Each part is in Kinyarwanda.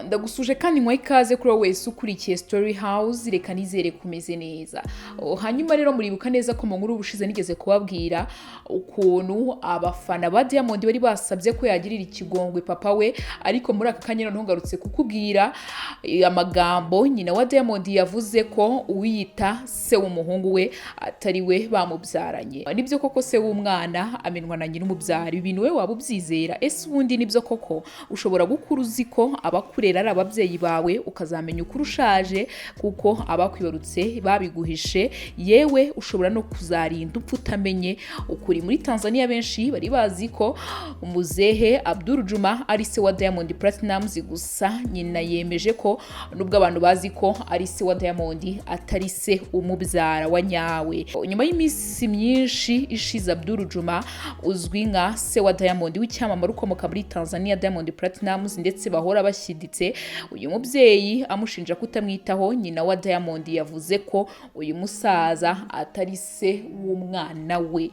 Ndagusuje kandi nkwa ikaze kuri wese ukurikiye Story House, reka nizere kumeze neza. Hanyuma rero muribuka neza ko mu nkuru ubushize nigeze kubabwira ukuntu abafana ba Diamond bari basabye ko yagirira ikigongwe papa we, ariko muri aka kanya noneho ngarutse kukubwira amagambo nyina wa Diamond yavuze ko uwiyita se w'umuhungu we atari we bamubyaranye. Nibyo koko se w'umwana amenywa na nyina umubyara, ibintu we waba ubyizera? Ese ubundi nibyo koko ushobora gukura uzi ko abakurera ari ababyeyi bawe ukazamenya ukuri ushaje kuko abakwibarutse babiguhishe, yewe ushobora no kuzarinda upfa utamenye ukuri. Muri Tanzania benshi bari bazi ko umuzehe Abdul Juma ari se wa Diamond Platnumz, gusa nyina yemeje ko nubwo abantu bazi ko ari se wa Diamond atari se umubyara wa nyawe. Nyuma y'iminsi myinshi ishize Abdul Juma uzwi nka se wa Diamond w'icyamamare ukomoka muri Tanzania Diamond Platnumz ndetse bahora bashyiditse, uyu mubyeyi amushinja kutamwitaho. Nyina wa Diamond yavuze ko uyu musaza atari se w'umwana we.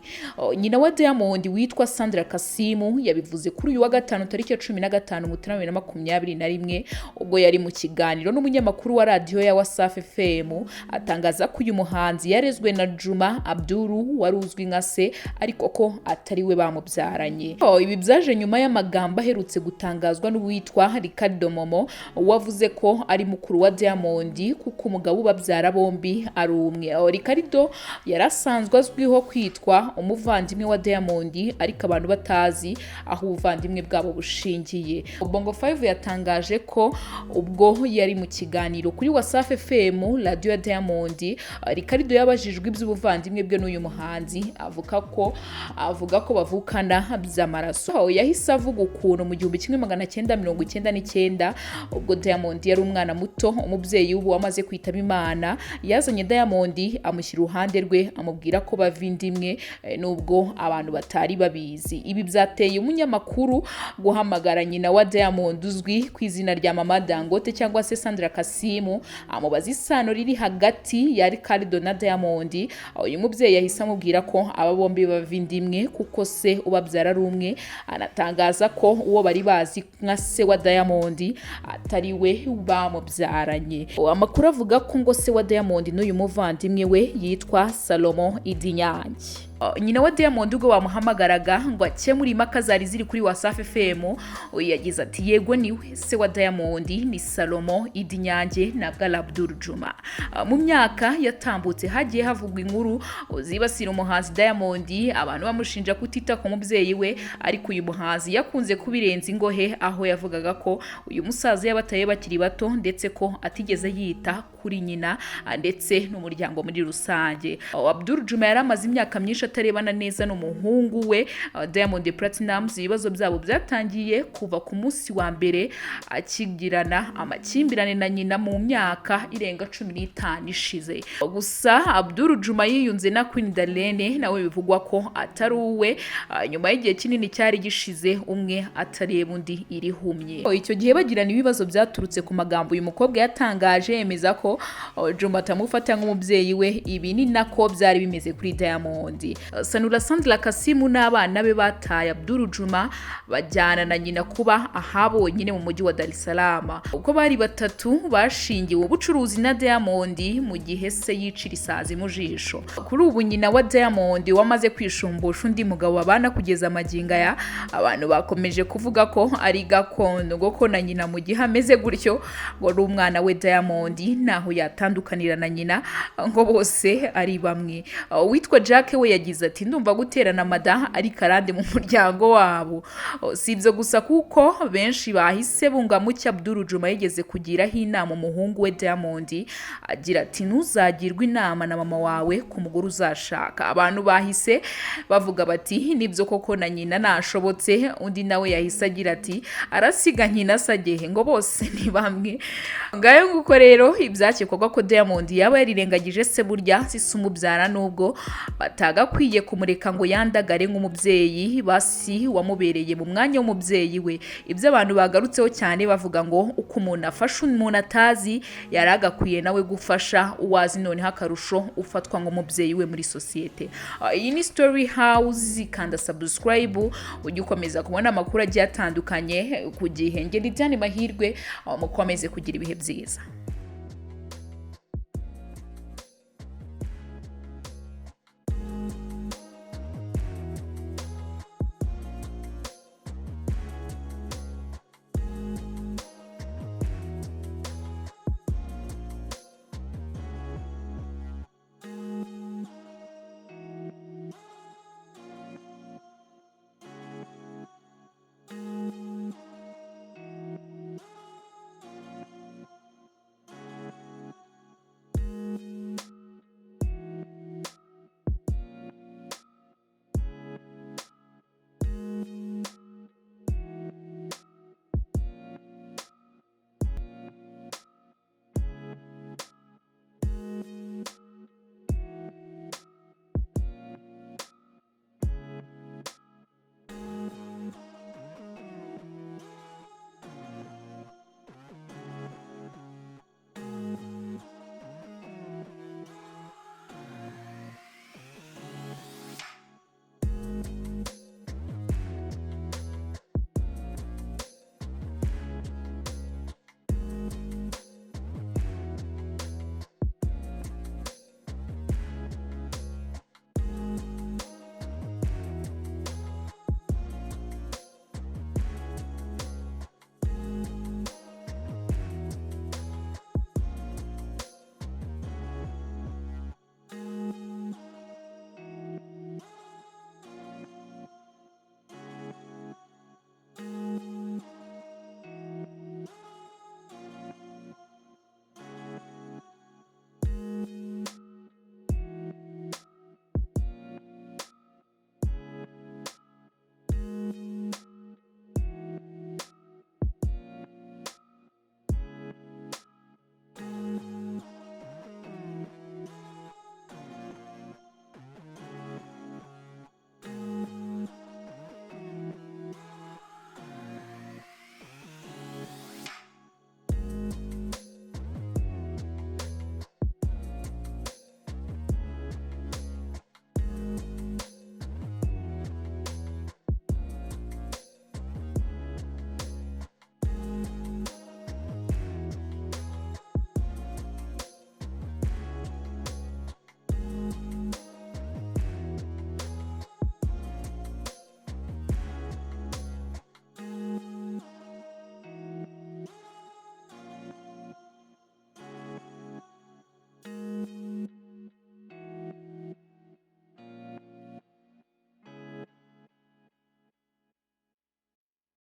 Nyina wa Diamond witwa Sandra Kasimu yabivuze kuri uyu wa gatanu tariki ya 15 Mutarama 2021 ubwo yari mu kiganiro n'umunyamakuru wa radio ya whastapp FM, atangaza ko uyu muhanzi yarezwe na Juma Abduru wari uzwi nka se, ariko ko atari we bamubyaranye. Ibi byaje nyuma y'amagambo aherutse gutangazwa n'uwitwa Ricardo Momo wavuze ko ari mukuru wa Diamond kuko umugabo ubabyara bombi ari umwe. Ricardo yarasanzwe azwiho kwitwa umuvandimwe wa Diamond, ariko abantu batazi aho ubuvandimwe bwabo bushingiye. Bongo 5 yatangaje ko ubwo yari mu kiganiro kuri whastapp FM radio ya Diamond, Ricardo yabajijwe iby'ubuvandimwe bwe n'uyu muhanzi, avuga ko bavukana by'amaraso. Yahise avuga ukuntu mu 1999 ubwo Diamond yari umwana muto, umubyeyi ubu wamaze kwitaba Imana yazanye Diamond amushyira uruhande rwe amubwira ko bavindimwe nubwo abantu batari babizi. Ibi byateye umunyamakuru guhamagara nyina wa Diamond uzwi ku izina rya Mama Dangote cyangwa se Sandra Kasimu amubaza isano riri hagati ya Ricardo na Diamond. Uyu mubyeyi yahise amubwira ko aba bombi bavindimwe kuko se ubabyara ari umwe, anatangaza ko uwo bari bazi nka se wa Diamond atari we bamubyaranye. Amakuru avuga ko ngo se wa Diamond n'uyu muvandimwe we yitwa Salomo Idinyange. Nyina wa Diamond ubwo bamuhamagaraga ngo akemure impaka zari ziri kuri whastapp FM, yagize ati yego niwe se wa Diamond ni Salomo Idinyange na Abdul Juma. Mu myaka yatambutse hagiye havugwa inkuru zibasira umuhanzi Diamond, abantu bamushinja kutita ku mubyeyi we, ariko uyu muhanzi yakunze kubirenza ingohe aho yavugaga ko uyu musaza yabataye bakiri bato ndetse ko atigeze yita kuri nyina ndetse n'umuryango muri rusange. Abdul Juma yaramaze imyaka myinshi atarebana neza n'umuhungu we Diamond Platnumz. Ibibazo byabo byatangiye kuva ku munsi wa mbere akigirana amakimbirane na nyina mu myaka irenga 15 ishize. Gusa Abdul Juma yiyunze na Queen Darlene nawe bivugwa ko atari uwe, nyuma y'igihe kinini cyari gishize umwe atareba undi irihumye. Icyo gihe bagirana ibibazo byaturutse ku magambo uyu mukobwa yatangaje yemeza ko Juma atamufata nk'umubyeyi we. Ibi ni nako byari bimeze kuri Diamond. Sandra Kasimu n'abana be bataye Abdul Juma bajyana na nyina kuba ahabo nyine mu mujyi wa Dar es Salaam. Uko bari batatu bashingiwe ubucuruzi na Diamond mu gihe se yicira isazi mu jisho. Kuri ubu nyina wa Diamond wamaze kwishumbusha undi mugabo babana kugeza amaginga ya, abantu bakomeje kuvuga ko ari gakondo ngo ko na nyina mu gihe ameze gutyo ngo ari umwana we Diamond naho yatandukanira na nyina ngo bose ari bamwe. Witwa Jack we yagize ati ndumva guterana mada ari karande mu muryango wabo. Si ibyo gusa kuko benshi bahise bunga mu cyo Abdul Juma yigeze kugiraho inama umuhungu we Diamond, agira ati ntuzagirwe inama na mama wawe ku mugore uzashaka. Abantu bahise bavuga bati nibyo koko na nyina nashobotse. Undi nawe yahise agira ati arasiga nyina sagehe ngo bose ni bamwe. Ngayo nguko rero ibyakekwaga ko Diamond yaba yarirengagije se burya sise umubyara nubwo bataga akwiye kumureka ngo yandagare nk'umubyeyi basi wamubereye mu mwanya w'umubyeyi we. Ibyo abantu bagarutseho cyane bavuga ngo uko umuntu afasha umuntu atazi yaragakwiye nawe gufasha uwazi, noneho akarusho ufatwa nk'umubyeyi we muri sosiyete. Iyi ni Story House, kanda subscribe ujye ukomeza kubona amakuru agiye atandukanye ku gihe. Ngende Diane Mahirwe, mukomeze kugira ibihe byiza.